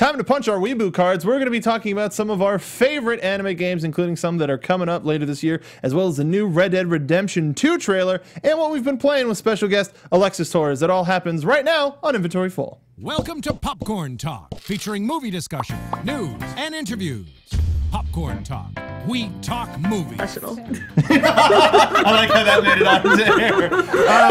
Time to punch our Weeboo cards. We're going to be talking about some of our favorite anime games, including some that are coming up later this year, as well as the new Red Dead Redemption 2 trailer, and what we've been playing with special guest Alexis Torres. That all happens right now on Inventory Full. Welcome to Popcorn Talk, featuring movie discussion, news, and interviews. Popcorn Talk. We talk movies. I like how that made it onto air.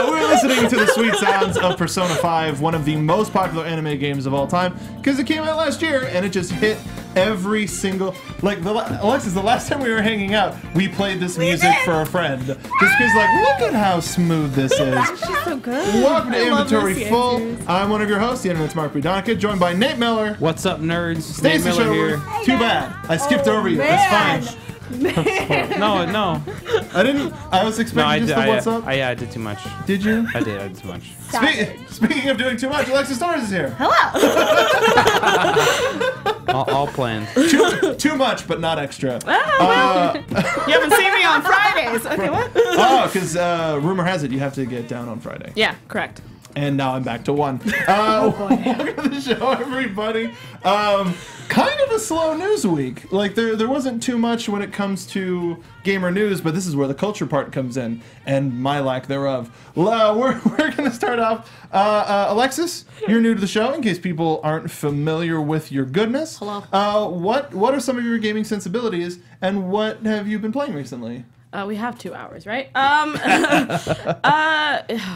We're listening to the sweet sounds of Persona 5, one of the most popular anime games of all time, because it came out last year and it just hit every single... Like, Alexis, the last time we were hanging out, we played this music for a friend. Just because, like, look at how smooth this is. She's so good. Welcome to Inventory Full. I'm one of your hosts, the internet's Mark B. Donica, joined by Nate Miller. What's up, nerds? Stacey Shuttleworth here. Too bad. I skipped over you. Man. It's fine. No. I didn't. I was expecting just the what's up. I did too much. Did you? I did too much. Speaking of doing too much, Alexis Torres is here. Hello. all planned. Too much, but not extra. You haven't seen me on Fridays. Okay, what? Oh, because rumor has it you have to get down on Friday. Yeah, correct. And now I'm back to one. Welcome to the show, everybody. Kind of a slow news week. Like, there wasn't too much when it comes to gamer news, but this is where the culture part comes in, and my lack thereof. We're going to start off. Alexis, you're new to the show, in case people aren't familiar with your goodness. Hello. What are some of your gaming sensibilities, and what have you been playing recently? We have 2 hours, right? Oh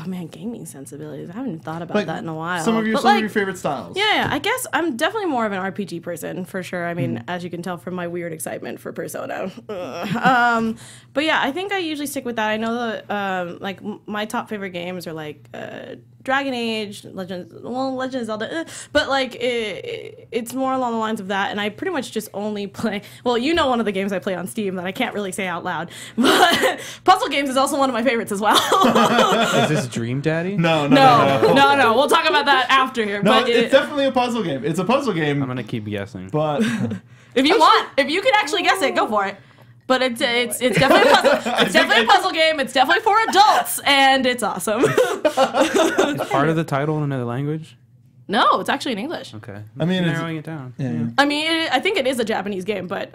man, gaming sensibilities. I haven't thought about that in a while. Some of your favorite styles. Yeah, I guess I'm definitely more of an RPG person for sure. I mean, as you can tell from my weird excitement for Persona. But yeah, I think I usually stick with that. I know that like my top favorite games are like Dragon Age, Legend of Zelda, but like it's more along the lines of that. And I pretty much just only play. Well, you know, one of the games I play on Steam that I can't really say out loud. But puzzle games is also one of my favorites as well. Is this Dream Daddy? No. We'll talk about that after here. No, but it's definitely a puzzle game. It's a puzzle game. I'm gonna keep guessing. But if you can actually guess it, go for it. But it's definitely a puzzle. It's definitely a puzzle game. It's definitely for adults, and it's awesome. Is part of the title in another language? No, it's actually in English. Okay. I mean, narrowing it down. Yeah. I mean, I think it is a Japanese game, but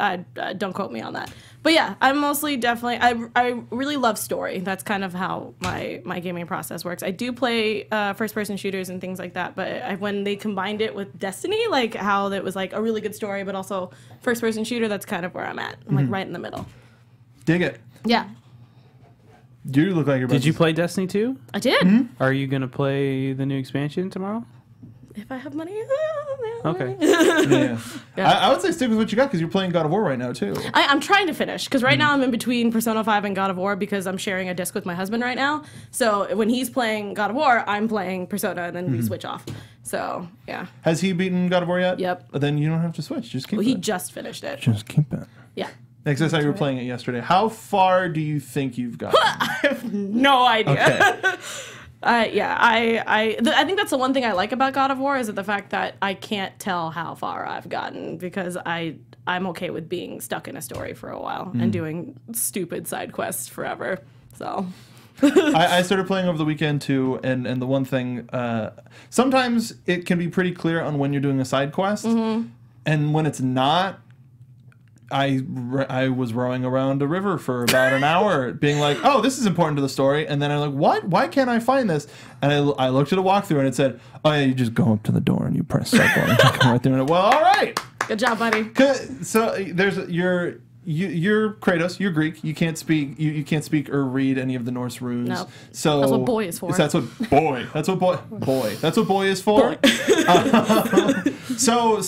don't quote me on that. But yeah, I'm mostly definitely. I really love story. That's kind of how my gaming process works. I do play first-person shooters and things like that, but when they combined it with Destiny, like how it was like a really good story, but also first-person shooter, that's kind of where I'm at. I'm like right in the middle. Dig it. Yeah. You look like you're. Did you play Destiny 2? I did. Are you gonna play the new expansion tomorrow? If I have money. Okay. Yeah. I would say stick with what you got because you're playing God of War right now too. I'm trying to finish because right now I'm in between Persona 5 and God of War because I'm sharing a disc with my husband right now. So when he's playing God of War, I'm playing Persona, and then we switch off. So yeah. Has he beaten God of War yet? Yep. Then you don't have to switch. Just keep Well, it. he just finished it. Just keep it. Yeah. Next, that's how you were playing it yesterday. How far do you think you've got? I have no idea. Okay. I think that's the one thing I like about God of War is that the fact that I can't tell how far I've gotten because I'm okay with being stuck in a story for a while and doing stupid side quests forever. So I started playing over the weekend too, and the one thing sometimes it can be pretty clear on when you're doing a side quest, and when it's not. I was rowing around a river for about an hour, being like, "Oh, this is important to the story," and then I'm like, "What? Why can't I find this?" And I looked at a walkthrough, and it said, "Oh yeah, you just go up to the door and you press circle and you come right through." And well, all right, good job, buddy. So there's you're Kratos. You're Greek. You can't speak. You can't speak or read any of the Norse runes. No. So that's what boy is for. That's what boy. That's what boy. That's what boy is for. So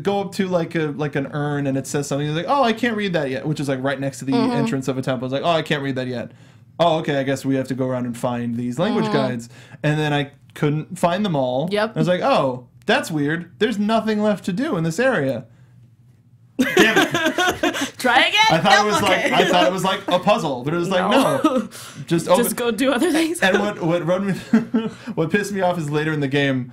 go up to like an urn and it says something like, "Oh, I can't read that yet," which is like right next to the entrance of a temple. It's like, "Oh, I can't read that yet." Oh, okay. I guess we have to go around and find these language guides, and then I couldn't find them all. Yep. I was like, "Oh, that's weird. There's nothing left to do in this area." Damn it. Try again. I thought it was like a puzzle, but it was like no. Just go do other things. And what pissed me off is later in the game,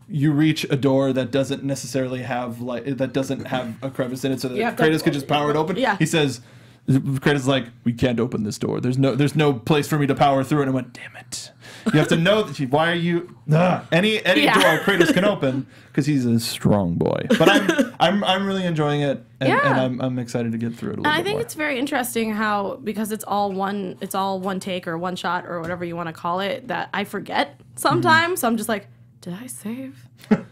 you reach a door that doesn't necessarily have a crevice in it, so that Kratos could just power it open. Yeah. He says, Kratos like, we can't open this door. There's no place for me to power through it. And I went, damn it. You have to know that why are you any door Kratos can open because he's a strong boy. But I'm really enjoying it and I'm excited to get through it a little bit I think more. it's very interesting how because it's all one take or one shot or whatever you want to call it that I forget sometimes. So I'm just like, did I save? What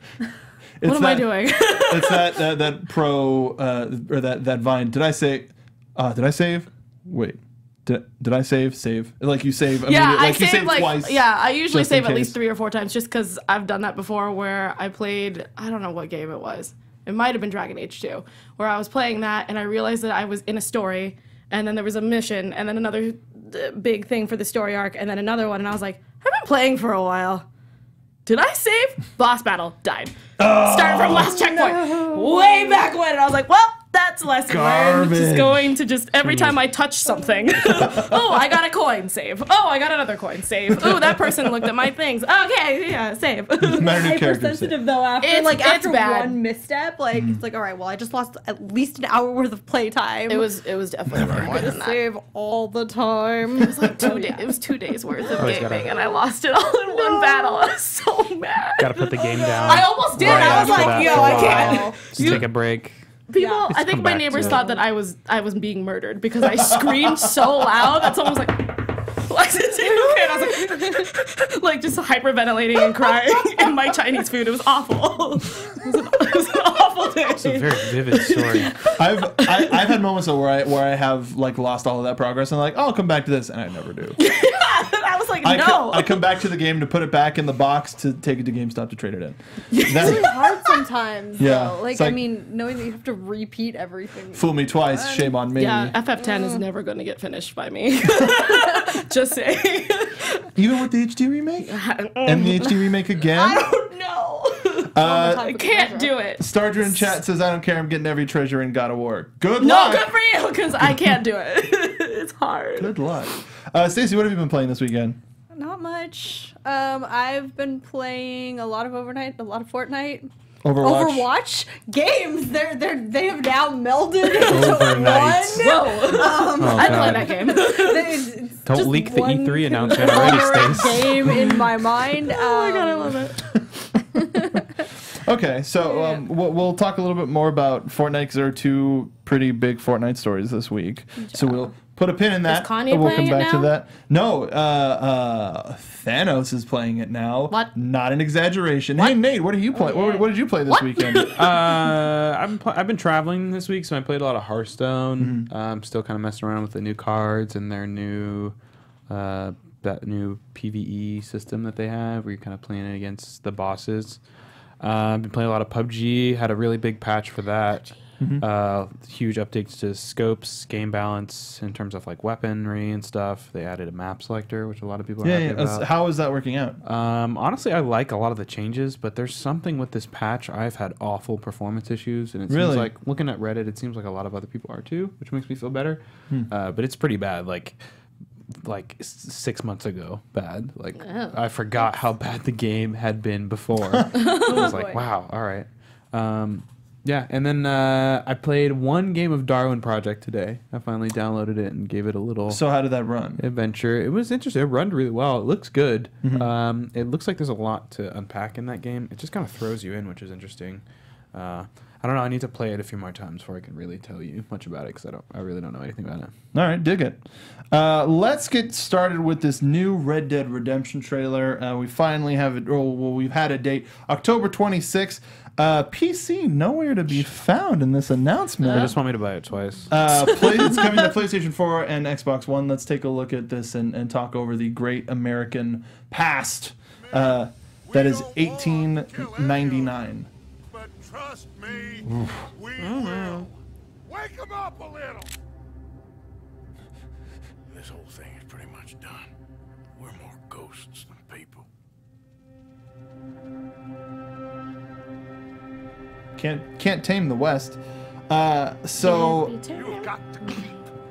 am I doing? It's that pro or that Vine. Did I save? Wait. Did I save? Save. Like you save immediately. Yeah, like you save twice. Yeah, I usually save at case. least 3 or 4 times just because I've done that before where I played, I don't know what game it was. It might have been Dragon Age 2, where I was playing that and I realized that I was in a story and then there was a mission and then another big thing for the story arc and then another one and I was like, I've been playing for a while. Did I save? Boss battle. Died. Started from last checkpoint. Way back when. And I was like, well, that's a lesson learned. Just going to every time I touch something. Oh, I got a coin. Save. Oh, I got another coin. Save. Oh, that person looked at my things. Okay, yeah, save. Hypersensitive though after It's bad. one misstep. Like it's like, all right, well, I just lost at least an hour worth of playtime. It was definitely more than that. Save all the time. It was like 2 days. It was 2 days worth of gaming, and I lost it all in one battle. I was so mad. Gotta put the game down. I almost did. Right I was after like, that yo, for a I while. can't. Just take a break. People, Yeah. I think come my back neighbors to thought that I was being murdered because I screamed so loud that someone was like, Alexis, are you okay? And I was like just hyperventilating and crying in my Chinese food. It was awful. It was an awful day. It's a very vivid story. I've had moments though where I have like lost all of that progress and like, oh, I'll come back to this, and I never do. I was like, no. I come back to the game to put it back in the box to take it to GameStop to trade it in. It's really hard sometimes. Yeah, Though. it's I like- mean, knowing that you have to repeat everything. Fool me twice, shame on me. Yeah, FF10 is never going to get finished by me. Just saying. Even with the HD remake and the HD remake again. I don't know. I can't do it. Starger in chat says, "I don't care. I'm getting every treasure in God of War." Good No, luck. good for you, because I can't do it. It's hard. Good luck. Stacey, what have you been playing this weekend? Not much. I've been playing a lot of Fortnite. Overwatch. Games. They have now melded into Overnight. Whoa. I'd play that game. It's Don't just leak the one E3 announcement already, conglomerate Stace. game in my mind. Oh my god, I love it. Okay, so we'll talk a little bit more about Fortnite because there are 2 pretty big Fortnite stories this week. So we'll put a pin in that. Is Kanye and we'll playing come it back to now? that. No, Thanos is playing it now. What? Not an exaggeration. Hey Nate, what are you playing? What did you play this weekend? I've been traveling this week, so I played a lot of Hearthstone. I'm still kind of messing around with the new cards and their new that new PvE system that they have, where you're kind of playing it against the bosses. I've been playing a lot of PUBG. Had a really big patch for that. Huge updates to scopes, game balance in terms of like weaponry and stuff. They added a map selector, which a lot of people are happy about. How is that working out? Honestly, I like a lot of the changes, but there's something with this patch. I've had awful performance issues, and it Really? seems like, looking at Reddit, it seems like a lot of other people are too, which makes me feel better. But it's pretty bad. Like 6 months ago, bad. Like, I forgot how bad the game had been before. I was like, wow, all right. Yeah, and then I played one game of Darwin Project today. I finally downloaded it and gave it a little So how did that run? adventure. It was interesting. It run really well. It looks good. It looks like there's a lot to unpack in that game. It just kind of throws you in, which is interesting. I don't know. I need to play it a few more times before I can really tell you much about it, because I really don't know anything about it. All right, dig it. Let's get started with this new Red Dead Redemption trailer. We finally have it. Well, we've had a date, October 26th. PC nowhere to be found in this announcement. They just want me to buy it twice. It's coming to PlayStation 4 and Xbox One. Let's take a look at this and talk over the great American past. That is 1899. But trust me, we will. Wake them up a little. This whole thing is pretty much done. We're more ghosts than people. Can't tame the West. So You've got to keep.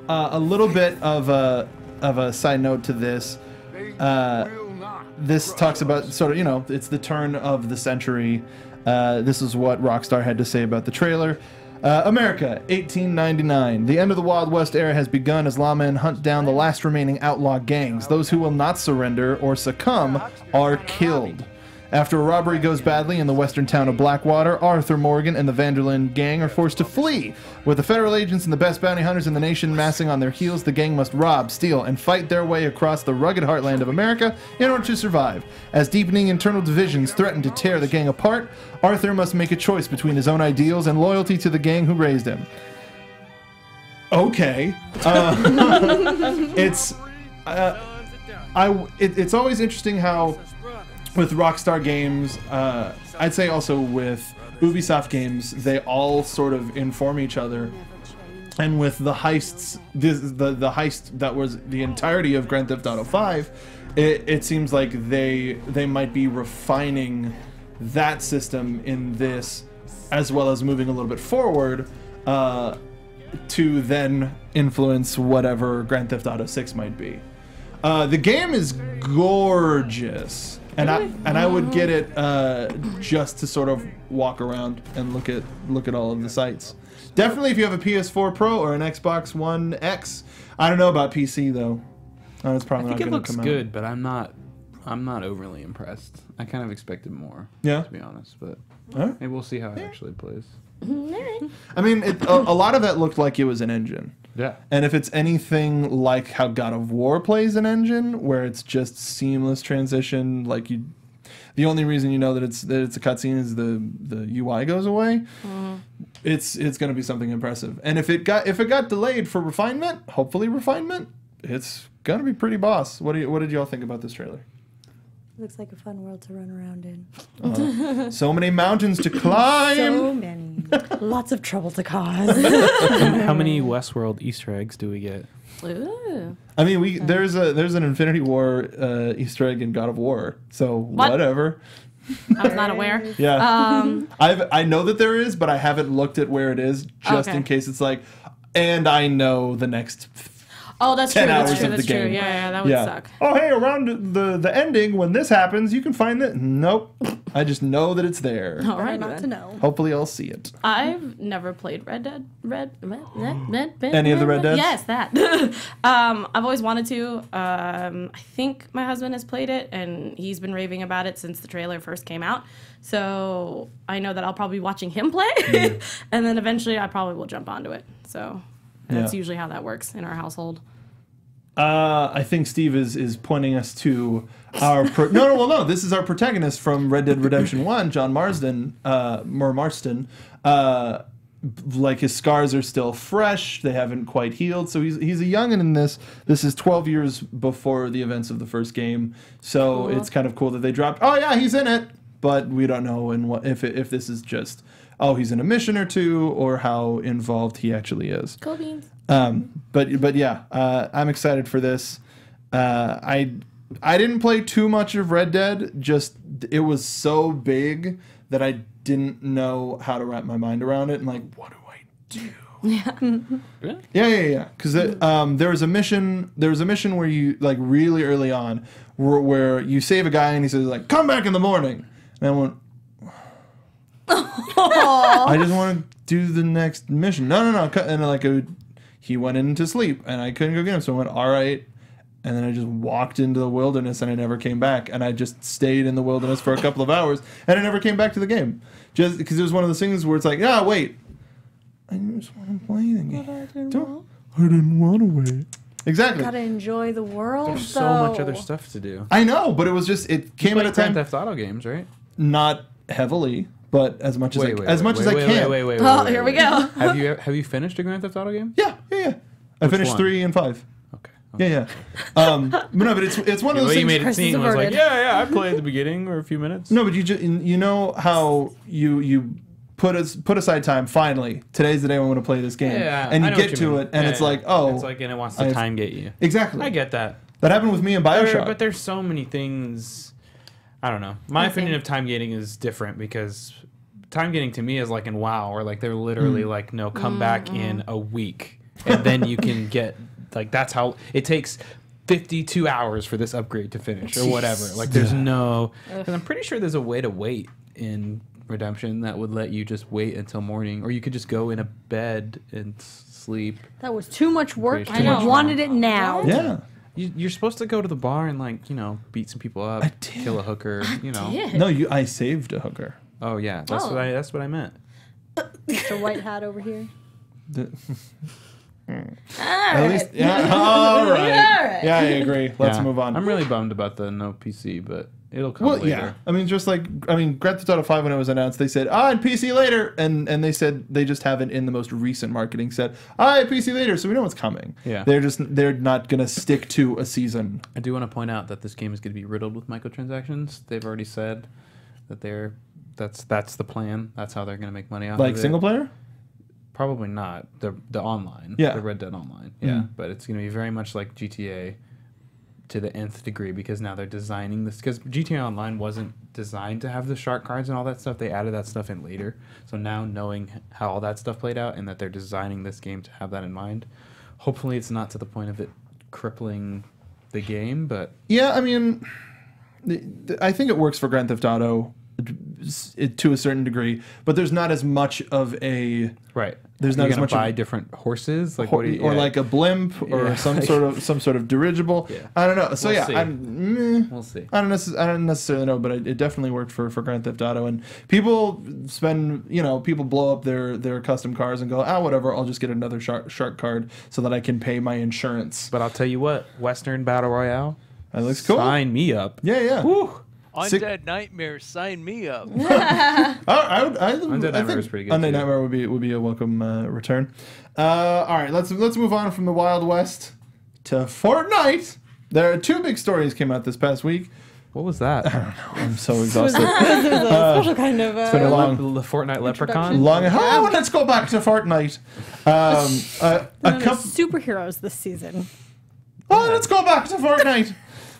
a little bit of a side note to this. They will not. This talks about sort of, it's the turn of the century. This is what Rockstar had to say about the trailer. America, 1899. The end of the Wild West era has begun as lawmen hunt down the last remaining outlaw gangs. Those who will not surrender or succumb are killed. After a robbery goes badly in the western town of Blackwater, Arthur Morgan and the Vanderlyn gang are forced to flee. With the federal agents and the best bounty hunters in the nation massing on their heels, the gang must rob, steal, and fight their way across the rugged heartland of America in order to survive. As deepening internal divisions threaten to tear the gang apart, Arthur must make a choice between his own ideals and loyalty to the gang who raised him. Okay. It's always interesting how with Rockstar games, I'd say also with Ubisoft games, they all sort of inform each other. And with the heists, the heist that was the entirety of Grand Theft Auto 5, it seems like they might be refining that system in this, as well as moving a little bit forward to then influence whatever Grand Theft Auto 6 might be. The game is gorgeous. And I would get it just to sort of walk around and look at all of the sites. Definitely if you have a PS4 Pro or an Xbox One X. I don't know about PC though. It's probably I think not it going to looks come good, out. but I'm not overly impressed. I kind of expected more, Yeah. to be honest. But Alright. maybe we'll see how it actually plays. I mean, a lot of that looked like it was an engine. Yeah. And if it's anything like how God of War plays an engine, where it's just seamless transition, like the only reason you know that it's a cutscene is the UI goes away. It's going to be something impressive. And if it got delayed for refinement, hopefully refinement, it's going to be pretty boss. What did y'all think about this trailer? Looks like a fun world to run around in. So many mountains to climb. So many. Lots of trouble to cause. How many Westworld Easter eggs do we get? Ooh. I mean, there's an Infinity War Easter egg in God of War. So whatever. I was not aware. Yeah. I know that there is, but I haven't looked at where it is just in case it's like, and I know the next. Oh, that's 10 true. hours That's true. of That's the true. game. Yeah, that would suck. Oh, hey, around the ending when this happens, you can find it. Nope. I just know that it's there. All right, Not to know. Hopefully, I'll see it. I've never played Red Dead. Any of the Red Deads? Yes, that. I've always wanted to. I think my husband has played it, and he's been raving about it since the trailer first came out. So I know that I'll probably be watching him play, and then eventually I probably will jump onto it. So that's usually how that works in our household. I think Steve is pointing us to our no. This is our protagonist from Red Dead Redemption 1, John Marsden. Like his scars are still fresh; they haven't quite healed. So he's a youngin' in this. This is 12 years before the events of the first game. So it's kind of cool that they dropped. Oh yeah, he's in it, but we don't know if this is just he's in a mission or two, or how involved he actually is. Cool beans. But yeah, I'm excited for this. I didn't play too much of Red Dead. Just it was so big that I didn't know how to wrap my mind around it. And like, what do I do? Really? Yeah. Because there was a mission. There was a mission where you like really early on, where you save a guy and he says like, "Come back in the morning." And I went, I just want to do the next mission. No. And like he went into sleep and I couldn't go get him. So I went, all right. And then I just walked into the wilderness and I never came back. And I just stayed in the wilderness for a couple of hours and I never came back to the game. Just because it was one of those things where it's like, wait. I just want to play the game. I didn't want to wait. Exactly. Gotta enjoy the world. There's so much other stuff to do. I know, but it was just, it came at a time. Grand Theft Auto games, right? Not heavily, but as much as I can. Wait, Oh, here we go. Have you finished a Grand Theft Auto game? Yeah. I finished one? 3 and 5. Okay. Yeah. But no, but it's one of those You things. made it Chris seem is was like, averted. yeah, I played at the beginning or a few minutes. No, but you know how you put aside time. Finally, today's the day I want to play this game, and you get to it, and it's like, it's like, and it wants to time gate you. Exactly. I get that. That happened with me in BioShock. But there's so many things. I don't know. My opinion of time gating is different because time gating to me is like in WoW, or like they're literally like, no, come back in a week, and then you can get like that's how it takes 52 hours for this upgrade to finish or whatever. Like there's no, and I'm pretty sure there's a way to wait in redemption that would let you just wait until morning, or you could just go in a bed and sleep. That was too much work. Pretty I much. wanted it now. Yeah. You're supposed to go to the bar and beat some people up, kill a hooker. No, I saved a hooker. Oh yeah, that's what I meant. Mr. White Hat over here. At least, yeah. All right. Yeah, I agree. Let's move on. I'm really bummed about the no PC, but it'll come later. Yeah. I mean, Grand Theft Auto 5 when it was announced, they said, and PC later, and they said they just haven't in the most recent marketing said, PC later, so we know what's coming. Yeah. They're not gonna stick to a season. I do want to point out that this game is going to be riddled with microtransactions. They've already said that that's the plan. That's how they're going to make money off of it. Like single player? Probably not. The online. Yeah. The Red Dead Online. Yeah. But it's going to be very much like GTA to the nth degree, because now they're designing this. Because GTA Online wasn't designed to have the shark cards and all that stuff. They added that stuff in later. So now knowing how all that stuff played out and that they're designing this game to have that in mind, hopefully it's not to the point of it crippling the game. But yeah, I mean, I think it works for Grand Theft Auto to a certain degree, but there's not as much of a right. There's not as much buy different horses, like like a blimp or some sort of dirigible. Yeah. I don't know. So We'll see. We'll see. I don't necessarily know, but it definitely worked for Grand Theft Auto. And people people blow up their custom cars and go, whatever, I'll just get another shark card so that I can pay my insurance. But I'll tell you what, Western Battle Royale, that looks cool. Sign me up. Yeah. Woo. Undead Nightmare, sign me up. Undead Nightmare is pretty good. Undead Nightmare would be a welcome return. All right, let's move on from the Wild West to Fortnite. There are 2 big stories came out this past week. What was that? I don't know. I'm so exhausted. This is a special kind of. It's been a long, the Fortnite Leprechaun. Let's go back to Fortnite. Superheroes this season. Let's go back to Fortnite.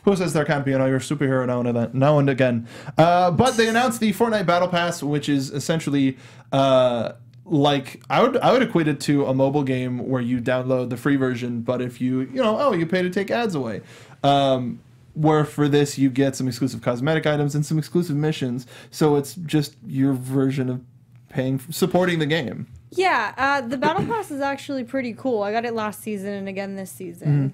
Who says there can't be another superhero now and again? But they announced the Fortnite Battle Pass, which is essentially like I would equate it to a mobile game where you download the free version, but if you pay to take ads away. Where for this you get some exclusive cosmetic items and some exclusive missions, so it's just your version of supporting the game. Yeah, the Battle Pass is actually pretty cool. I got it last season and again this season.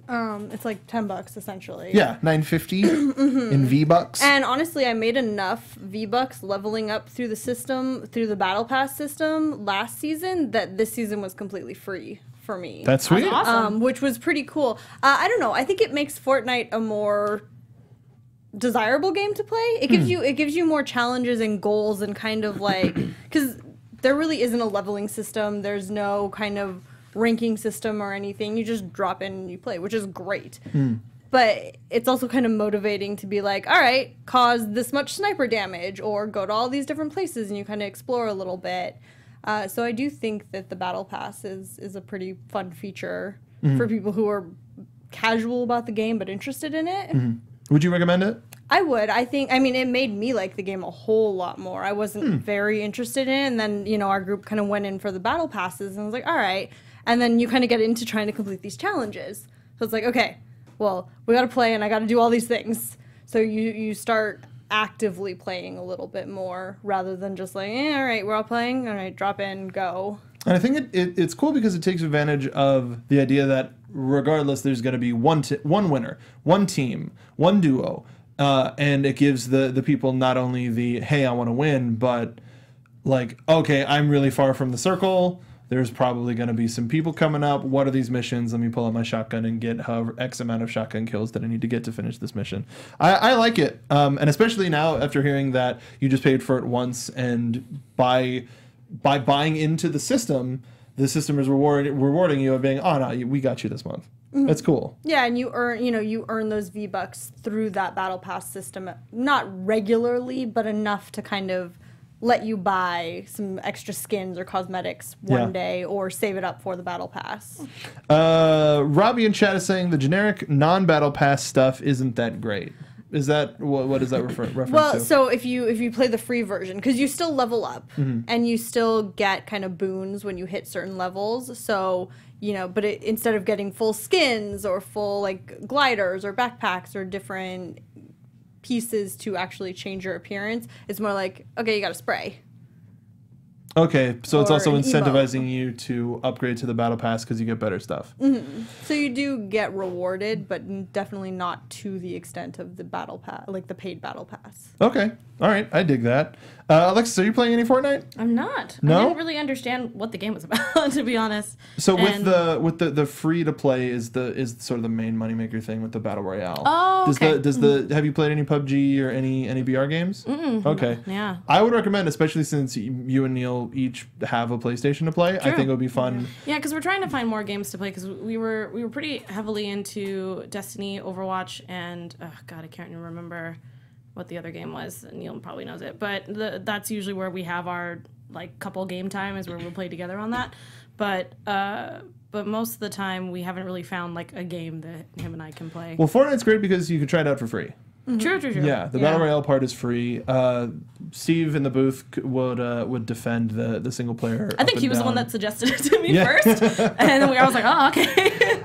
It's like $10 essentially. Yeah, $9.50 in V-Bucks. And honestly, I made enough V-Bucks leveling up through the Battle Pass system last season that this season was completely free for me. That's sweet. That's awesome. Which was pretty cool. I don't know. I think it makes Fortnite a more desirable game to play. It gives you more challenges and goals and kind of like, because there really isn't a leveling system. There's no kind of ranking system or anything. You just drop in and you play, which is great. But it's also kind of motivating to be like, all right, cause this much sniper damage or go to all these different places and you kind of explore a little bit. So I do think that the Battle Pass is a pretty fun feature for people who are casual about the game but interested in it. Would you recommend it? I would. I mean, it made me like the game a whole lot more. I wasn't very interested in it, and then, our group kind of went in for the Battle Passes, and I was like, all right. And then you kind of get into trying to complete these challenges. So it's like, okay, well, we got to play, and I got to do all these things. So you start actively playing a little bit more rather than just like, all right, we're all playing. All right, drop in, go. And I think it's cool because it takes advantage of the idea that regardless, there's going to be one winner, one team, one duo. And it gives the people not only the, hey, I want to win, but like, okay, I'm really far from the circle. There's probably going to be some people coming up. What are these missions? Let me pull out my shotgun and get however X amount of shotgun kills that I need to get to finish this mission. I like it. And especially now after hearing that you just paid for it once, and by buying into the system is rewarding you of being, oh, no, we got you this month. That's cool. Yeah, and you earn those V-Bucks through that Battle Pass system, not regularly, but enough to kind of let you buy some extra skins or cosmetics one day or save it up for the Battle Pass. Robbie in chat is saying the generic non-Battle Pass stuff isn't that great. Is that what is that reference to? Well, so if you play the free version, because you still level up and you still get kind of boons when you hit certain levels. So but instead of getting full skins or full like gliders or backpacks or different pieces to actually change your appearance. It's more like, okay, you got to spray. Okay, so it's Or also an incentivizing you to upgrade to the battle pass because you get better stuff. So you do get rewarded, but definitely not to the extent of the battle pass, like the paid battle pass. Okay, all right, I dig that. Alexis, are you playing any Fortnite? I'm not. No? I didn't really understand what the game was about, to be honest. So And- with the free to play is sort of the main moneymaker thing with the battle royale. Oh, okay. Have you played any PUBG or any VR games? Okay. Yeah. I would recommend, especially since you and Neil each have a PlayStation to play. I True. think it would be fun. Yeah, because we're trying to find more games to play because we were pretty heavily into Destiny, Overwatch, and God, I can't even remember what the other game was. Neil probably knows it, but that's usually where we have our like couple game time is where we'll play together on that. But most of the time we haven't really found like a game that him and I can play. Well, Fortnite's great because you can try it out for free. True. Yeah, the battle royale part is free. Steve in the booth would defend the single player. I think he was the one that suggested it to me first, and then I was like, oh, okay.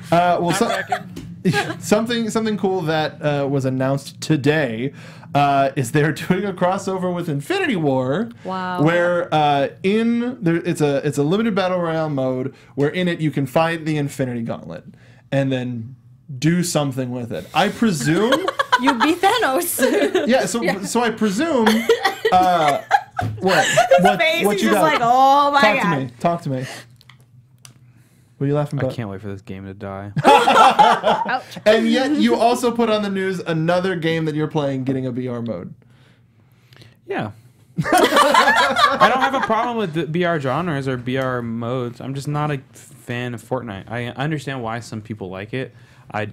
Something cool that was announced today is they're doing a crossover with Infinity War. Wow. Where it's a limited battle royale mode where in it you can fight the Infinity Gauntlet and then do something with it. I presume. You beat Thanos. Yeah. So I presume. What He's you just got? like, oh my God. Talk to me. What are you laughing I about? can't wait for this game to die. And yet you also put on the news another game that you're playing getting a VR mode. Yeah. I don't have a problem with the BR genres or BR modes. I'm just not a fan of Fortnite. I understand why some people like it. I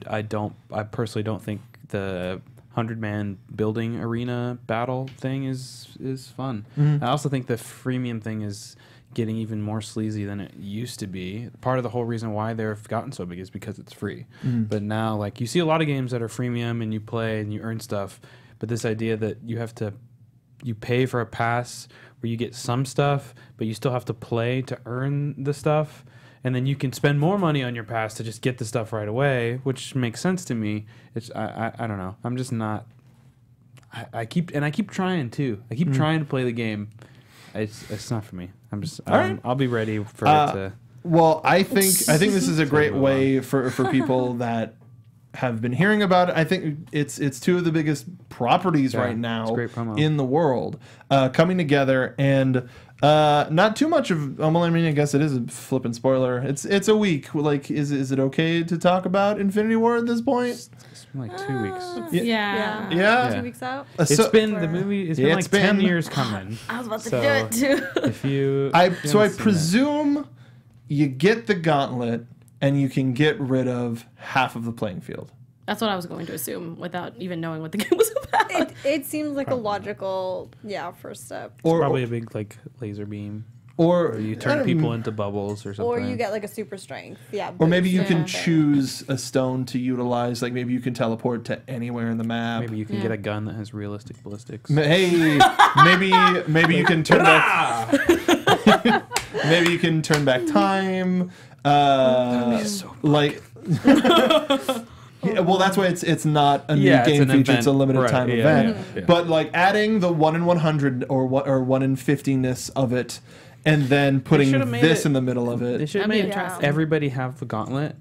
personally don't think the 100-man building arena battle thing is fun. I also think the freemium thing is getting even more sleazy than it used to be. Part of the whole reason why they've gotten so big is because it's free. But now, like, you see a lot of games that are freemium and you play and you earn stuff, but this idea that you pay for a pass where you get some stuff, but you still have to play to earn the stuff, and then you can spend more money on your pass to just get the stuff right away, which makes sense to me. I don't know. I'm just not. I keep trying too. I keep trying to play the game. It's not for me. I'm just. right. I'll be ready for it to. Well, I think this is a great way for people that have been hearing about it. I think it's two of the biggest properties right now great promo. in the world coming together, and not too much of. Well, I mean, I guess it is a flippin' spoiler. It's a week. Like, is it okay to talk about Infinity War at this point? It's been like 2 weeks. Yeah. Yeah. 2 weeks out. It's been the movie. It's been like 10 years coming. I was about to So, do it too. If you, I haven't seen presume you get the gauntlet and you can get rid of half of the playing field. That's what I was going to assume without even knowing what the game was about. It seems like a logical, first step. it's probably a big like laser beam, Or or you turn people into bubbles or something. Or you get like a super strength. Yeah. Or maybe you boost. can choose a stone to utilize. Like maybe you can teleport to anywhere in the map. Maybe you can get a gun that has realistic ballistics. Hey, maybe you can turn back. Maybe you can turn back time. Like. Yeah, well, that's why it's not a new game feature. Event. It's a limited Right, time yeah, event. yeah. But like adding the 1 in 100 or 1 in 50ness of it, and then putting should've made this it- in the middle of They it. should have That'd be made interesting. everybody have the gauntlet,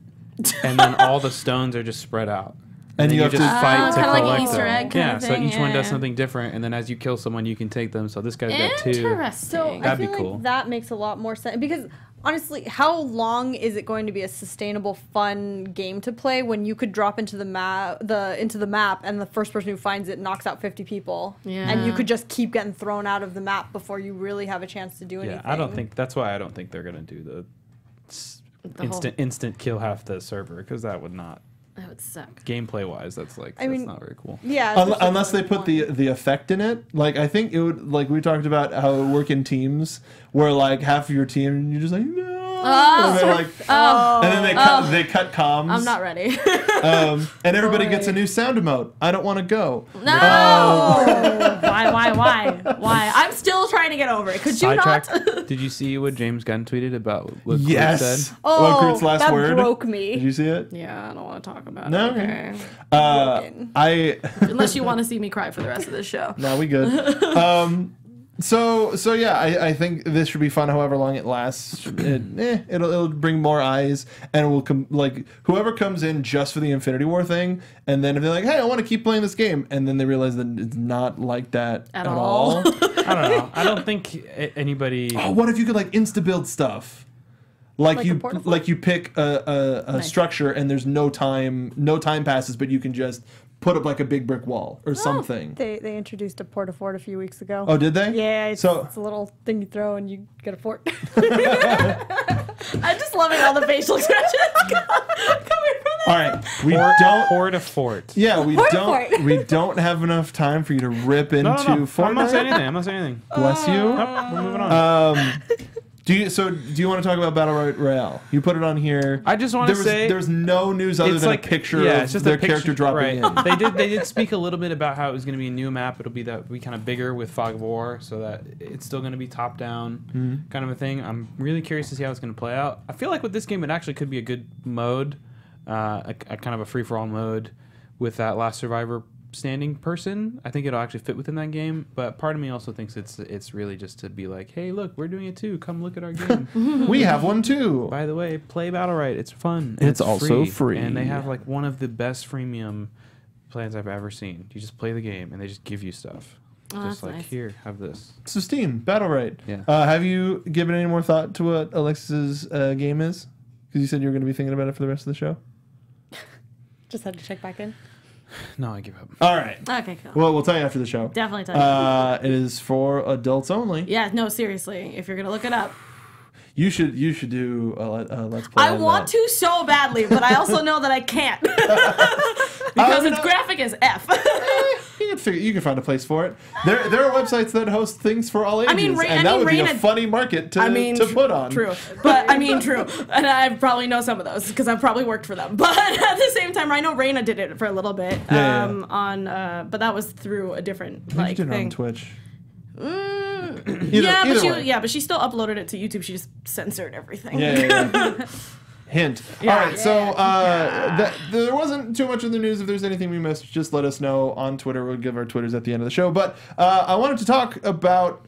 and then all the stones are just spread out. And then you you have just to- fight to kinda like an collect Easter them. egg kind Yeah, of so thing, each one does yeah. something different, and then as you kill someone, you can take them. So this guy's got 2. Interesting. So I That'd be feel cool. like that makes a lot more sense because honestly, how long is it going to be a sustainable, fun game to play when you could drop into the map, and the first person who finds it knocks out 50 people, Yeah. and you could just keep getting thrown out of the map before you really have a chance to do anything. Yeah, I don't think that's why I don't think they're gonna do the instant kill half the server because that would not That would suck. gameplay wise. That's mean, not very cool. Yeah, Unless they especially put the effect in it. Like I think it would. Like we talked about how it would work in teams where like half of your team you're just like no. And they're like, and then they cut comms. I'm not ready. And everybody gets a new sound emote. I don't want to go. No. Why? I'm still trying to get over it. Could you not? Did you see what James Gunn tweeted about what Groot Yes. said? What Groot's last that word? broke me. Did you see it? Yeah, I don't want to talk about No. it. Okay. I. Unless you want to see me cry for the rest of this show. No, we good. So yeah, I think this should be fun. However long it lasts, it'll bring more eyes, and it will whoever comes in just for the Infinity War thing, and then if they're like, hey, I want to keep playing this game, and then they realize that it's not like that at all. I don't know. I don't think anybody. Oh, what if you could insta build stuff? Like you pick a structure, and there's no time passes, but you can just put up a big brick wall or something. They introduced a port-a-fort a few weeks ago. Oh, did they? Yeah, it's a little thing you throw and you get a fort. I'm just loving all the facial expressions coming from that. All right, we don't Port-a-fort. Yeah, we don't have enough time for you to rip into Fortnite. I'm not saying anything. Bless you. Nope, we're moving on. Do you want to talk about Battle Royale? You put it on here. I just want to say there's no news other than a picture of their character dropping in. They did speak a little bit about how it was going to be a new map. It'll be kind of bigger with Fog of War, so that it's still going to be top down kind of a thing. I'm really curious to see how it's going to play out. I feel like with this game, it actually could be a good mode, a kind of a free for all mode with that last survivor standing person. I think it'll actually fit within that game, but part of me also thinks it's really just to be like, hey, look, we're doing it too. Come look at our game. We have one too. By the way, play Battle Right. It's fun. It's also free. And they have one of the best freemium plans I've ever seen. You just play the game and they just give you stuff. Just that's nice. Here, have this. So Steam, Battle Right. Yeah. Have you given any more thought to what Alexis's game is? Because you said you were going to be thinking about it for the rest of the show. Just had to check back in. No, I give up. All right. Okay, cool. Well, we'll tell you after the show. Definitely tell you. It is for adults only. Yeah, no, seriously. If you're going to look it up. You should do a Let's Play. I want to so badly, but I also know that I can't. Because its graphic is F. You can find a place for it. There are websites that host things for all ages, and that would be a funny market to put on. True. And I probably know some of those because I've probably worked for them. But at the same time, I know Raina did it for a little bit but that was through a different You did it thing. on Twitch. But she still uploaded it to YouTube. She just censored everything. Yeah. Hint. All right, so there wasn't too much in the news. If there's anything we missed, just let us know on Twitter. We'll give our Twitters at the end of the show. But I wanted to talk about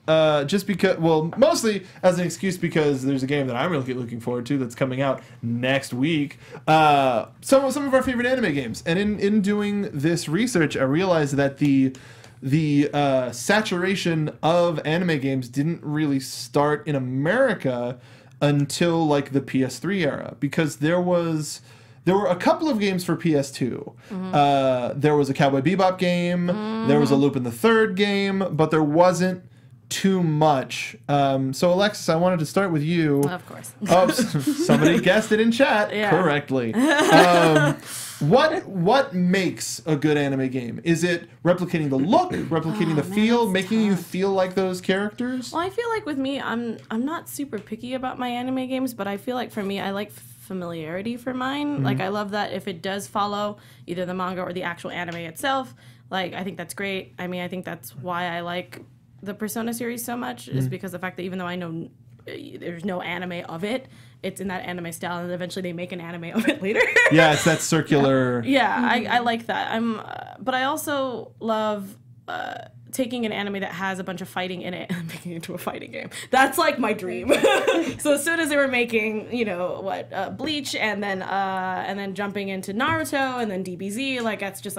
mostly as an excuse because there's a game that I'm really looking forward to that's coming out next week. Some of our favorite anime games. And in doing this research, I realized that the saturation of anime games didn't really start in America until the PS3 era, because there were a couple of games for PS2. There was a Cowboy Bebop game, there was a Lupin the Third game, but there wasn't too much. So Alexis, I wanted to start with you. Of course. Oh, somebody guessed it in chat correctly. What makes a good anime game? Is it replicating the look, replicating the feel, making you feel like those characters? Well, I feel like with me, I'm not super picky about my anime games, but I feel like for me, I like familiarity for mine. I love that if it does follow either the manga or the actual anime itself, I think that's great. I mean, I think that's why I like the Persona series so much, is because the fact that even though I know there's no anime of it, it's in that anime style, and eventually they make an anime of it later. Yeah, it's that circular. I like that. But I also love taking an anime that has a bunch of fighting in it and making it into a fighting game. That's my dream. So as soon as they were making, Bleach, and then jumping into Naruto, and then DBZ, that's just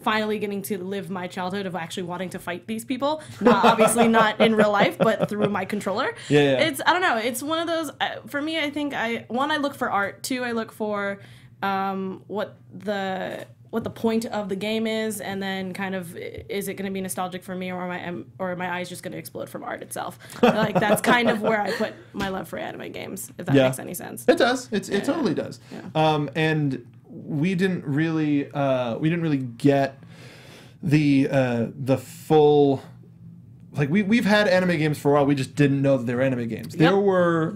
finally getting to live my childhood of actually wanting to fight these people. Obviously not in real life, but through my controller. Yeah. I don't know. It's one of those, for me, I think I look for art. Two, I look for what the point of the game is, and then kind of, is it going to be nostalgic for me, or are my eyes just going to explode from art itself? That's kind of where I put my love for anime games, if that makes any sense. It does. It totally does. Yeah. And we didn't really get the full like we've had anime games for a while. We just didn't know that they were anime games. There were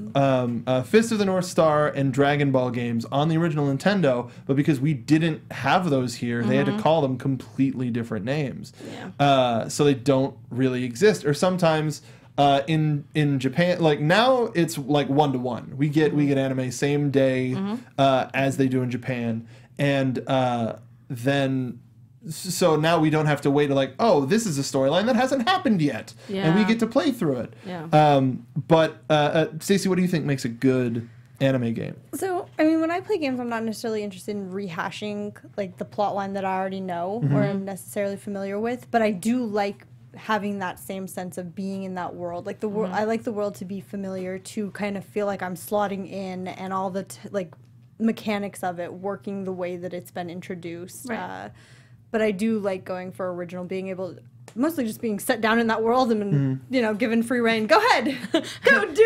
Fist of the North Star and Dragon Ball games on the original Nintendo, but because we didn't have those here, they had to call them completely different names. Yeah. So they don't really exist. Or sometimes in Japan, like now it's like 1-to-1. We get anime same day as they do in Japan, and then. So now we don't have to wait to like, oh, this is a storyline that hasn't happened yet, and we get to play through it. Yeah. But Stacey, what do you think makes a good anime game? So, I mean, when I play games, I'm not necessarily interested in rehashing like the plot line that I already know or am necessarily familiar with, but I do like having that same sense of being in that world. Like the world, I like the world to be familiar, to kind of feel like I'm slotting in, and all the like mechanics of it working the way that it's been introduced. Right. But I do like going for original, being able to, mostly just being set down in that world and, you know, given free reign. Go ahead.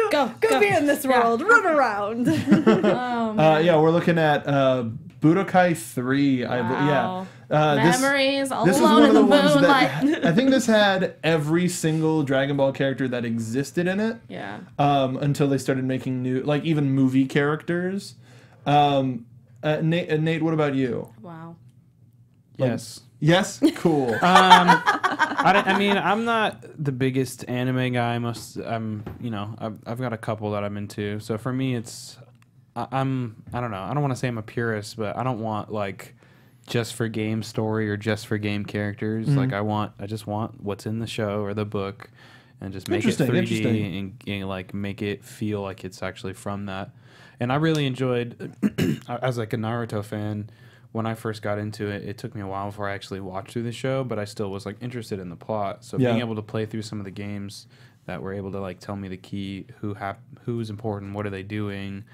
go be in this world. Run around. Yeah, we're looking at Budokai 3. Wow. This Memories all was alone one in of the the ones moonlight. that I think this had every single Dragon Ball character that existed in it. Yeah. Until they started making new, like even movie characters. Nate, what about you? Wow. Yes. Yes? Cool. I mean, I'm not the biggest anime guy. I've got a couple that I'm into. So for me, it's, I don't know. I don't want to say I'm a purist, but I don't want like just for game story or just for game characters. Like I just want what's in the show or the book, and just make it 3D and like make it feel like it's actually from that. And I really enjoyed, as like a Naruto fan, when I first got into it, it took me a while before I actually watched through the show, but I still was like interested in the plot. So being able to play through some of the games that were able to like tell me the key, who's important, what are they doing,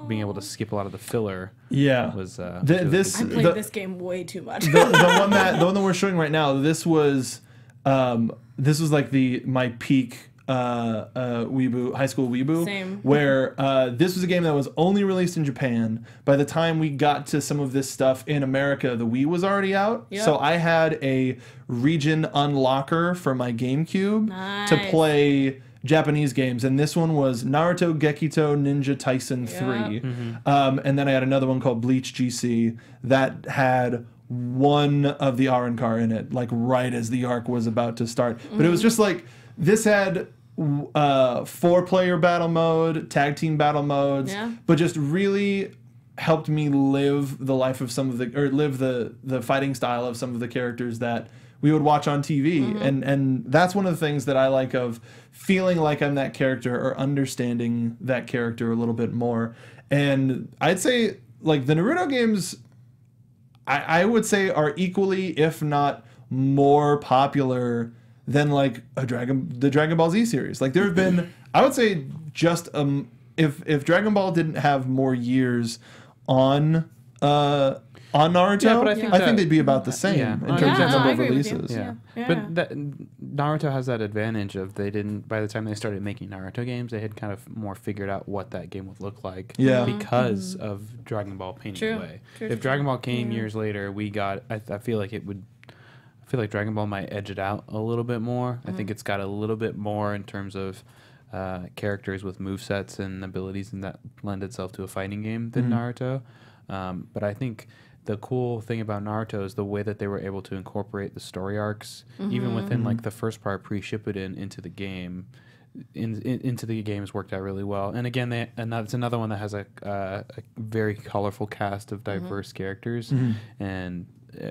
being able to skip a lot of the filler. Was I played this game way too much. the one that we're showing right now. This was like my peak. Weeaboo, high school Weeaboo. Same. Where this was a game that was only released in Japan. By the time we got to some of this stuff in America, the Wii was already out. Yep. So I had a region unlocker for my GameCube to play Japanese games, and this one was Naruto Gekito Ninja Tyson 3. And then I had another one called Bleach GC that had one of the Arrancar in it, like right as the arc was about to start. But it was just like, this had 4-player battle mode, tag team battle modes, but just really helped me live the life of live the fighting style of some of the characters that we would watch on TV. And that's one of the things that I like, of feeling like I'm that character or understanding that character a little bit more. And I'd say like the Naruto games, I would say are equally, if not more popular than like the Dragon Ball Z series. Like there have been, I would say, just if Dragon Ball didn't have more years on Naruto, I think they'd be about the same in terms of number of releases. But Naruto has that advantage of by the time they started making Naruto games, they had kind of more figured out what that game would look like because of Dragon Ball paving the way. If Dragon Ball came years later, I feel like Dragon Ball might edge it out a little bit more. I think it's got a little bit more in terms of characters with movesets and abilities, and that lend itself to a fighting game than Naruto. But I think the cool thing about Naruto is the way that they were able to incorporate the story arcs, even within like the first part pre-Shippuden into the game. Into the games worked out really well. And again, that's another one that has a very colorful cast of diverse characters. And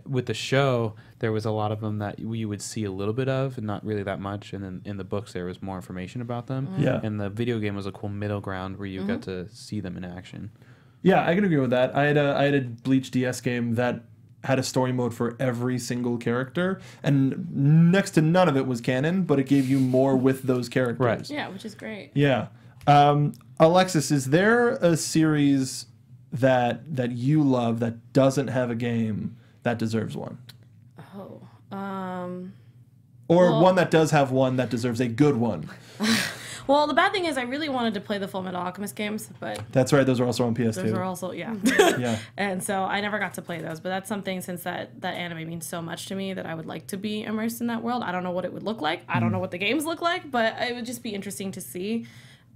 with the show, there was a lot of them that we would see a little bit of, and not really that much. And then in the books, there was more information about them. And the video game was a cool middle ground where you got to see them in action. Yeah, I can agree with that. I had a Bleach DS game that had a story mode for every single character, and next to none of it was canon, but it gave you more with those characters. Right. Yeah, which is great. Yeah. Alexis, is there a series that you love that doesn't have a game that deserves one? Oh. Or one that does have one that deserves a good one? Well, the bad thing is I really wanted to play the Full Metal Alchemist games, but That's right. Those are also on PS2. those are also, yeah. Yeah. And so I never got to play those, but that's something, since that anime means so much to me, that I would like to be immersed in that world. I don't know what it would look like. I don't know what the games look like, but it would just be interesting to see.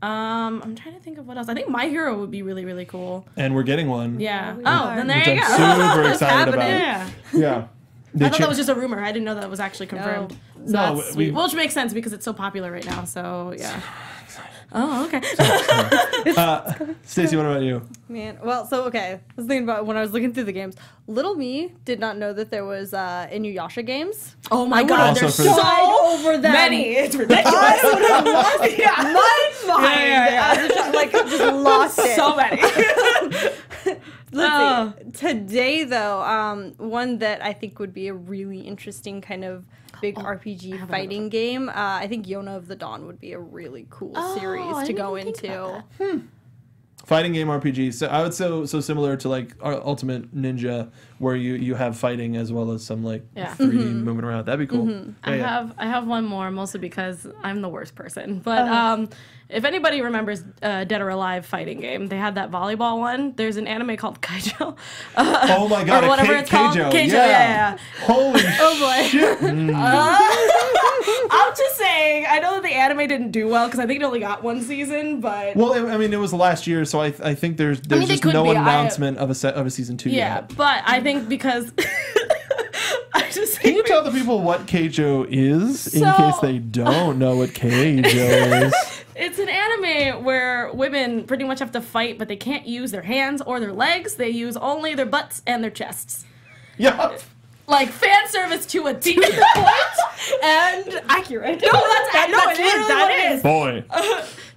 I'm trying to think of what else. I think My Hero would be really, really cool. And we're getting one. Yeah. we Oh, are. then there Which you I'm go. super excited about. Yeah. Yeah. I thought that was just a rumor. I didn't know that was actually confirmed. So No, that's sweet. we- Which makes sense because it's so popular right now. So yeah. Oh, okay. Stacey, what about you? Man, well, so okay. I was thinking about when I was looking through the games. Little me did not know that there was Inuyasha games. Oh my would god, also there's for so the- over them. many. It's ridiculous. I would have lost my mind. Yeah. As a child, like just lost it. So many. Let's see. Today, though, one that I think would be a really interesting kind of big RPG fighting game. I think Yona of the Dawn would be a really cool series I to didn't go even think into. about Fighting game RPG. So I would say so similar to like Ultimate Ninja, where you have fighting as well as some like Yeah. 3D moving around. That'd be cool. Yeah, I have one more, mostly because I'm the worst person. But if anybody remembers Dead or Alive fighting game, they had that volleyball one. There's an anime called Kaijo. Oh my god, or whatever it's called. Keijo. Yeah. Holy boy. shit. I'm just saying, I know that the anime didn't do well because I think it only got one season, but Well, I mean, it was last year, so I think there's they just could no be. announcement of a season 2 yeah. yet. But I think because I just Can you think tell the people what Keijo is, in So- case they don't know what Keijo is? it's an anime where women pretty much have to fight, but they can't use their hands or their legs. They use only their butts and their chests. Yeah. Like fan service to a T. And accurate. No, that's literally what it is. Boy.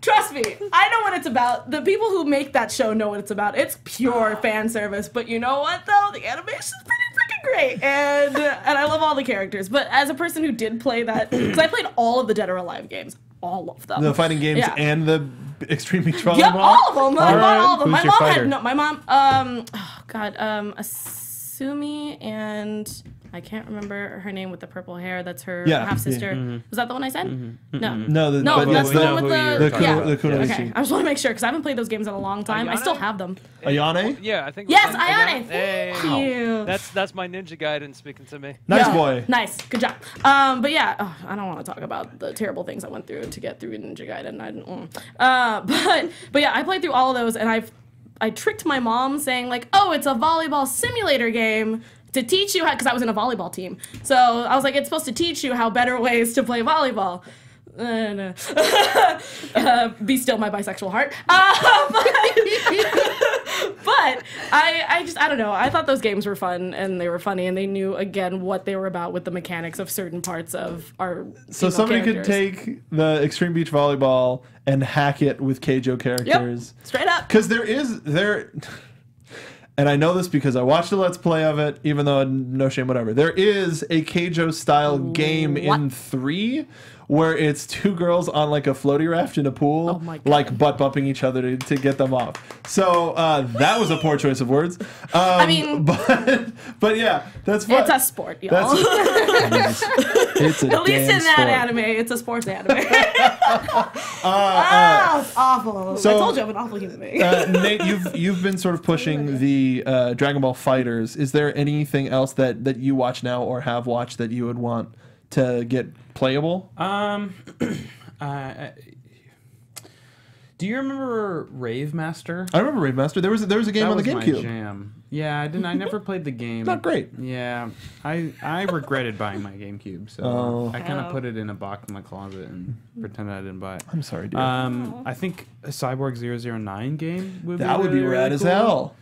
Trust me, I know what it's about. The people who make that show know what it's about. It's pure fan service. But you know what, though? The animation's pretty freaking great. And I love all the characters. But as a person who did play that, because I played all of the Dead or Alive games. All of them. The fighting games Yeah. and the Extreme Beach Volleyball? Yep, all of them. I bought all of them. Who's My your mom fighter? had no. My mom. Asumi and I can't remember her name with the purple hair. That's her half sister. Was that the one I said? No. No, No, but that's it's the one with who the. you're talking yeah. about. The Kunoichi. Okay, I just want to make sure because I haven't played those games in a long time. I still Ayane? have them. Ayane? Yeah, I think. Yes, Ayane. Hey. Thank you. That's my Ninja Gaiden speaking to me. Nice Yeah. boy. Nice. Good job. But yeah, I don't want to talk about the terrible things I went through to get through Ninja Gaiden. But yeah, I played through all of those, and I tricked my mom saying like, oh, it's a volleyball simulator game to teach you how, because I was in a volleyball team. So I was like, it's supposed to teach you how better ways to play volleyball. No. Be still, my bisexual heart. But I don't know. I thought those games were fun and they were funny and they knew again what they were about with the mechanics of certain parts of our. So female somebody characters. could take the Extreme Beach Volleyball and hack it with Keijo characters. Straight up. Because there, and I know this because I watched a Let's Play of it, even though no shame, whatever. There is a Keijo style game in 3 where it's 2 girls on like a floaty raft in a pool, Oh my God. like butt bumping each other to get them off. So that was a poor choice of words. I mean, but yeah, that's fun. it's a sport, y'all. It's a At least in damn that sport. anime, it's a sports anime. It's awful. so, I told you I'm an awful human being. Nate, you've been sort of pushing the Dragon Ball Fighters. Is there anything else that you watch now or have watched that you would want to get playable? Do you remember Rave Master? I remember Rave Master. There was a game That on the was my GameCube. jam. Yeah, I didn't. I never played the game. Not great. Yeah, I regretted buying my GameCube, so Oh. I kind of put it in a box in my closet and pretended I didn't buy it. I'm sorry, dude. I think a Cyborg 009 game would that would be really, rad really as cool. hell.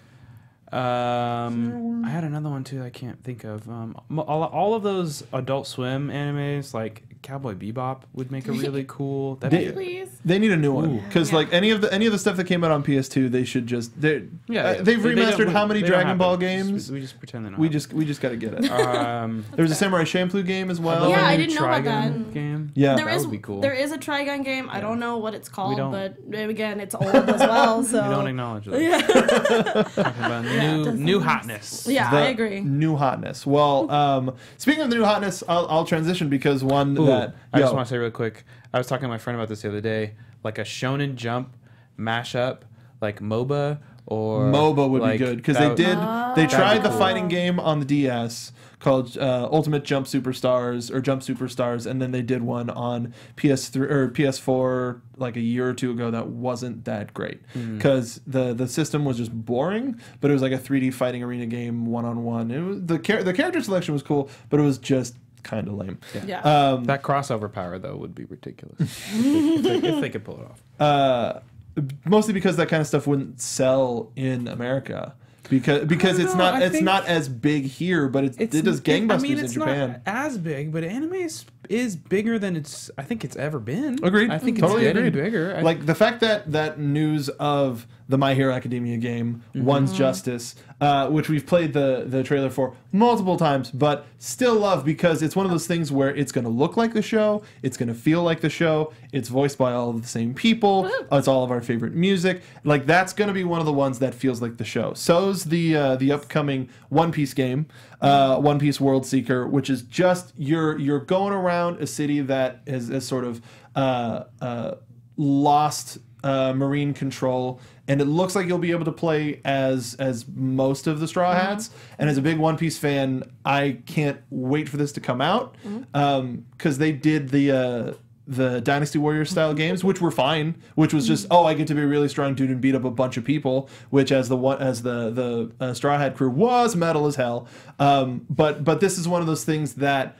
I had another one too. I can't think of. All of those Adult Swim animes, like Cowboy Bebop, would make a really cool. Please. They need a new one because like any of the stuff that came out on PS2, they should just they've remastered how many Dragon Ball games? We just pretend they don't. We just got to get it. There was a Samurai Champloo game as well. Yeah, I didn't know about Trigun that. game. Yeah. There That is would be cool. There is a Trigun game. I don't know what it's called, don't- but again, it's old as well. So We don't acknowledge that. Talking about new hotness. yeah, The I agree. New hotness. Well, speaking of the new hotness, I'll transition because one Ooh, that I just want to say real quick. I was talking to my friend about this the other day. Like a Shonen Jump mashup, like MOBA or MOBA would like, be good because that they would- did. They tried the cool. fighting game on the DS called Ultimate Jump Superstars or Jump Superstars, and then they did one on PS3 or PS4 like a year or two ago that wasn't that great because the system was just boring, but it was like a 3D fighting arena game 1-on-1. It was the character selection was cool, but it was just kind of lame. Yeah. That crossover power though would be ridiculous if they could pull it off. Mostly because that kind of stuff wouldn't sell in America. Because it's know, I think not as big here, but it does gangbusters in Japan. Not as big, but anime is bigger than I think it's ever been. Agreed. I think Totally it's getting agreed. bigger. Like the fact that news of the My Hero Academia game, One's Justice, which we've played the trailer for multiple times, but still love because it's one of those things where it's going to look like the show, it's going to feel like the show, it's voiced by all of the same people, it's all of our favorite music. Like that's going to be one of the ones that feels like the show. So's the upcoming One Piece game, One Piece World Seeker, which is just you're going around a city that is sort of lost marine control, and it looks like you'll be able to play as most of the Straw Hats. And as a big One Piece fan, I can't wait for this to come out because they did the Dynasty Warriors style games, which were fine, which was just I get to be a really strong dude and beat up a bunch of people, which as the Straw Hat crew was metal as hell. But this is one of those things that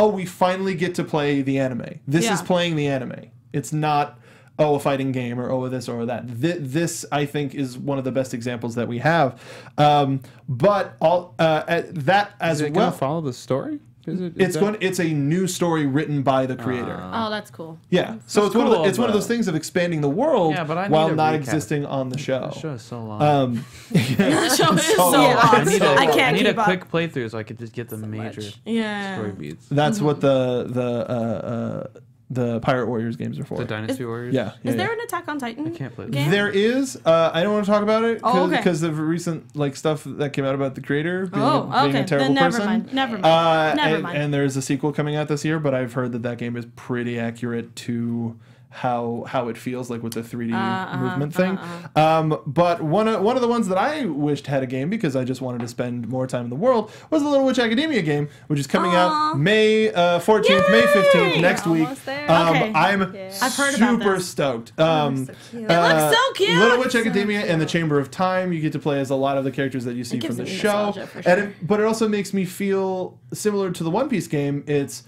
we finally get to play the anime. This is playing the anime. It's not a fighting game or this or that. This I think is one of the best examples that we have. But all that as Is it well. gonna follow the story? It's a new story written by the creator. Oh, that's cool. Yeah, so it's one cool, of those things of expanding the world Yeah, but I need while a not recap. existing on the show. The show is so long. The show is so long. long. I can't need a keep up. quick playthrough so I could just get the major Yeah. story beats. That's what the Pirate Warriors games are for. The Dynasty Warriors. Yeah. Is there an Attack on Titan? I can't play game? There is. I don't want to talk about it because okay. of recent stuff that came out about the creator being, Oh, being okay. a terrible Then never person. mind. Never mind. Never mind. And there's a sequel coming out this year, but I've heard that game is pretty accurate to how it feels like with the 3D movement thing. But one of the ones that I wished had a game because I just wanted to spend more time in the world was the Little Witch Academia game, which is coming out May 14th, May 15th next week. Almost there. Okay. I'm I've heard about super this. stoked. so cute. It looks so cute. Little Witch Academia and the Chamber of Time. You get to play as a lot of the characters that you see gives from the me show. nostalgia for sure. But it also makes me feel similar to the One Piece game. It's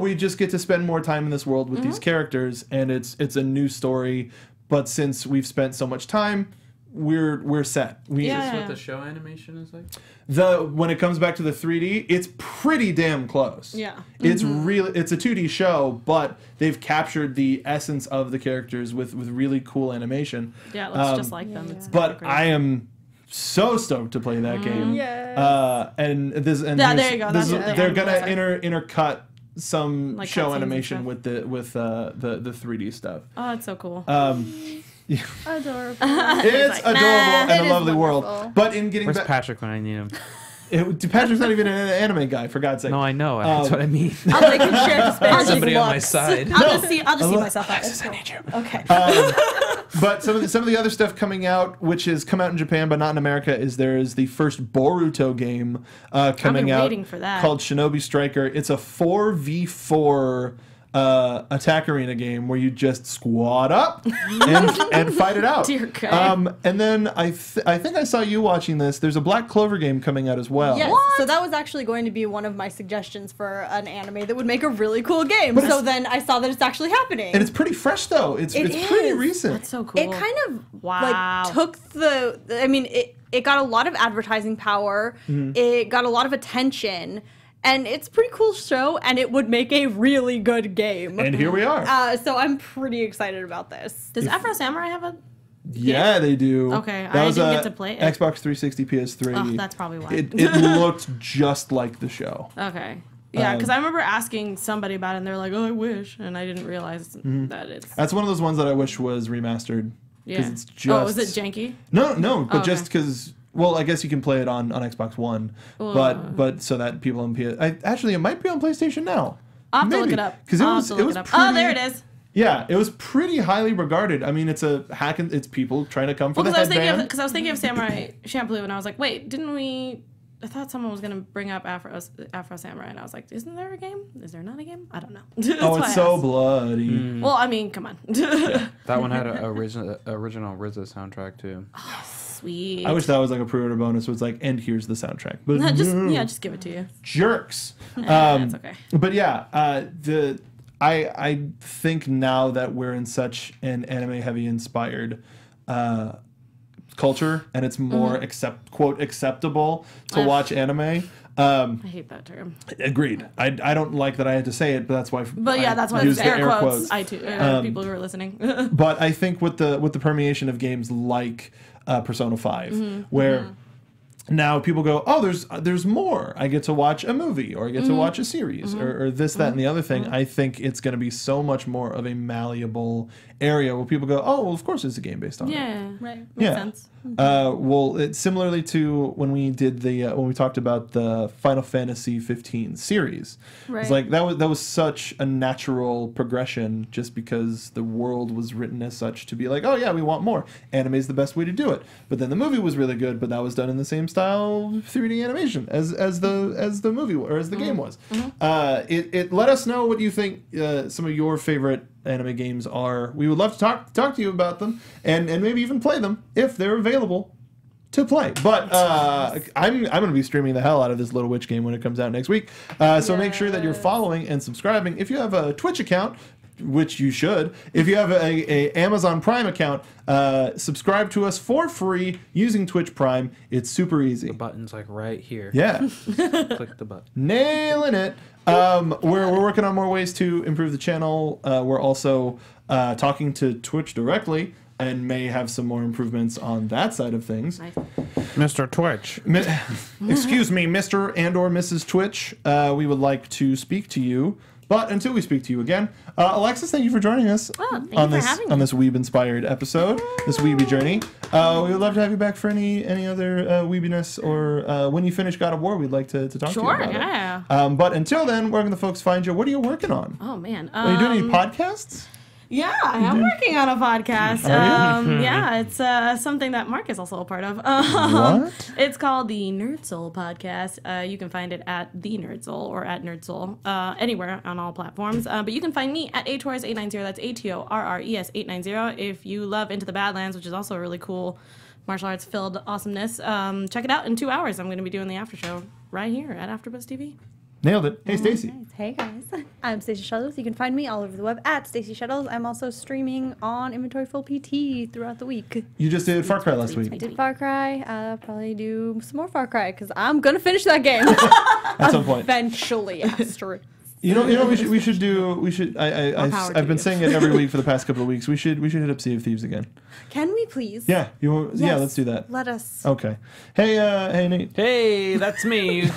we just get to spend more time in this world with these characters, and it's a new story. But since we've spent so much time, we're set. Yeah. Is what the show animation is like? When it comes back to the 3D, it's pretty damn close. Yeah. It's it's a 2D show, but they've captured the essence of the characters with really cool animation. Yeah, it looks just like them. It's But great. I am so stoked to play that game. Yes. And there you go. This, That's what they're the gonna animals intercut some Like show cutscenes and animation stuff. with the 3D stuff. Oh, that's so cool. Adorable. It's like, adorable nah. and It a is lovely wonderful. world. But in getting Where's back, Patrick when I need him? Patrick's not even an anime guy, for God's sake. No, I know. That's what I mean. I'll make him share space. Somebody on my side. I'll just see myself out. I need you. Okay. But some of the other stuff coming out, which has come out in Japan but not in America, is there is the first Boruto game coming out waiting for that. called Shinobi Striker. It's a 4v4 attack arena game where you just squat up and fight it out. Dear God. And then I think I saw you watching this. There's a Black Clover game coming out as well. Yes, so that was actually going to be one of my suggestions for an anime that would make a really cool game. So then I saw that it's actually happening. And it's pretty fresh though. It's pretty is. recent. That's so cool. It kind of Wow. took it got a lot of advertising power. It got a lot of attention. And it's a pretty cool show, and it would make a really good game. And here we are. So I'm pretty excited about this. Does Afro Samurai have a? Yeah, they do. Okay, That I was didn't a get to play it. Xbox 360, PS3. Oh, that's probably why. It looked just like the show. Okay. Yeah, because I remember asking somebody about it, and they're like, "Oh, I wish," and I didn't realize that it's. That's one of those ones that I wish was remastered. Yeah. It's just. is it janky? No, but Oh, just because. Well, I guess you can play it on Xbox One, but so that people on PS. Actually, it might be on PlayStation now. I'll have to look it up. Because it was pretty, oh, there it is. Yeah, it was pretty highly regarded. I mean, it's a hack and it's people trying to come for the headband. Because I was thinking of Samurai Champloo, and I was like, wait, didn't we? I thought someone was gonna bring up Afro Samurai, and I was like, isn't there a game? Is there not a game? I don't know. Oh, it's so bloody. Well, I mean, come on. That one had an original RZA soundtrack too. Oh, sweet. I wish that was like a pre-order bonus. Was like, and here's the soundtrack. But just give it to you. Jerks. That's okay. But yeah, I think now that we're in such an anime-heavy inspired culture, and it's more acceptable to watch anime. I hate that term. Agreed. I don't like that I had to say it, but that's why. That's why I use it's the air quotes. I too. People who are listening. But I think with the permeation of games like Persona 5, where now people go, oh, there's more. I get to watch a movie, or I get to watch a series, or this, that, and the other thing. I think it's going to be so much more of a malleable area where people go, oh, well, of course it's a game based on it. Yeah, right. Makes sense. Well, it's similarly to when we did when we talked about the Final Fantasy 15 series. Right. It's like that was such a natural progression, just because the world was written as such to be like, oh yeah, we want more. Anime is the best way to do it. But then the movie was really good, but that was done in the same style 3D animation as the movie or as the game was. It let us know what you think some of your favorite anime games are. We would love to talk to you about them and maybe even play them if they're available to play. But I'm going to be streaming the hell out of this Little Witch game when it comes out next week. So make sure that you're following and subscribing. If you have a Twitch account, which you should, if you have a Amazon Prime account, subscribe to us for free using Twitch Prime. It's super easy. The button's like right here. Yeah. Click the button. Nailing it. We're working on more ways to improve the channel. We're also talking to Twitch directly and may have some more improvements on that side of things. Nice. Mr. Twitch. Excuse me, Mr. and or Mrs. Twitch. We would like to speak to you. But until we speak to you again, Alexis, thank you for joining us on this Weeb-inspired episode, this Weeby journey. We would love to have you back for any other Weebiness, or when you finish God of War, we'd like to talk to you about it. But until then, where can the folks find you? What are you working on? Oh, man. Are you doing any podcasts? Yeah, I am working on a podcast. Yeah, it's something that Mark is also a part of. What? It's called the Nerd Soul Podcast. You can find it at the Nerd Soul or at Nerd Soul, anywhere on all platforms. But you can find me at atorres890. That's ATORRES890. If you love Into the Badlands, which is also a really cool martial arts filled awesomeness, check it out in 2 hours. I'm going to be doing the after show right here at AfterBuzz TV. Nailed it. Hey, Stacey. Hey guys, I'm Stacey Shuttleworth. You can find me all over the web at Stacey Shuttles. I'm also streaming on Inventory Full PT throughout the week. You just did Far Cry last week. I did Far Cry. I'll probably do some more Far Cry because I'm gonna finish that game at some point. Eventually, after. You know, we should. I've been saying it every week for the past couple of weeks. We should hit up Sea of Thieves again. Can we please? Yeah, yeah, let's do that. Let us. Okay. Hey, Nate. Hey, that's me.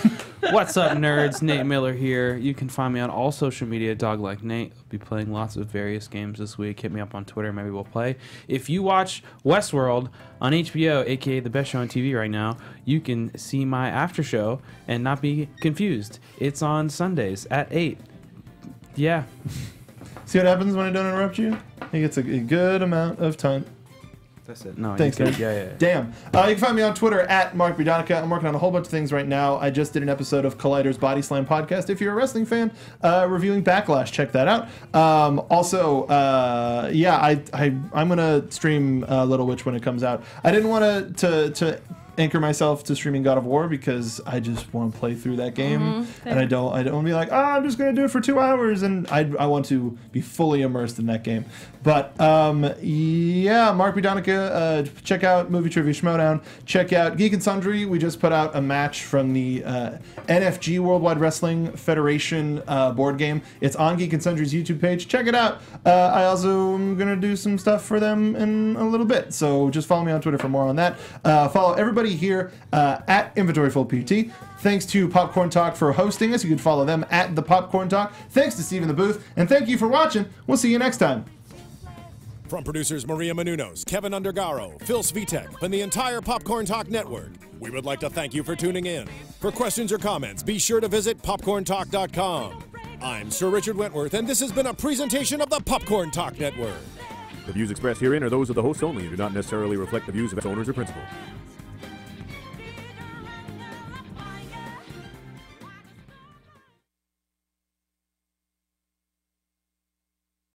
What's up, nerds? Nate Miller here. You can find me on all social media, Dog Like Nate. I'll be playing lots of various games this week. Hit me up on Twitter. Maybe we'll play. If you watch Westworld on HBO, aka the best show on TV right now, you can see my after show and not be confused. It's on Sundays at 8. Yeah. See what happens when I don't interrupt you? He gets a good amount of time. That's it. No, thanks, man. Yeah. Damn. You can find me on Twitter at Mark B. Donica. I'm working on a whole bunch of things right now. I just did an episode of Collider's Body Slam podcast. If you're a wrestling fan, reviewing Backlash, check that out. Also, I'm gonna stream Little Witch when it comes out. I didn't want to anchor myself to streaming God of War because I just want to play through that game, and I don't want to be like, I'm just gonna do it for 2 hours, and I want to be fully immersed in that game. But yeah, Mark B. Donica, check out Movie Trivia Schmoedown. Check out Geek and Sundry. We just put out a match from the NFG Worldwide Wrestling Federation board game. It's on Geek and Sundry's YouTube page. Check it out. I also am gonna do some stuff for them in a little bit, so just follow me on Twitter for more on that. Follow everybody everybody here at Inventory Full PT. Thanks to Popcorn Talk for hosting us. You can follow them at the Popcorn Talk. Thanks to Steve in the booth, and thank you for watching. We'll see you next time. From producers Maria Menounos, Kevin Undergaro, Phil Svitek, and the entire Popcorn Talk Network, we would like to thank you for tuning in. For questions or comments, be sure to visit popcorntalk.com. I'm Sir Richard Wentworth, and this has been a presentation of the Popcorn Talk Network. The views expressed herein are those of the hosts only and do not necessarily reflect the views of its owners or principals.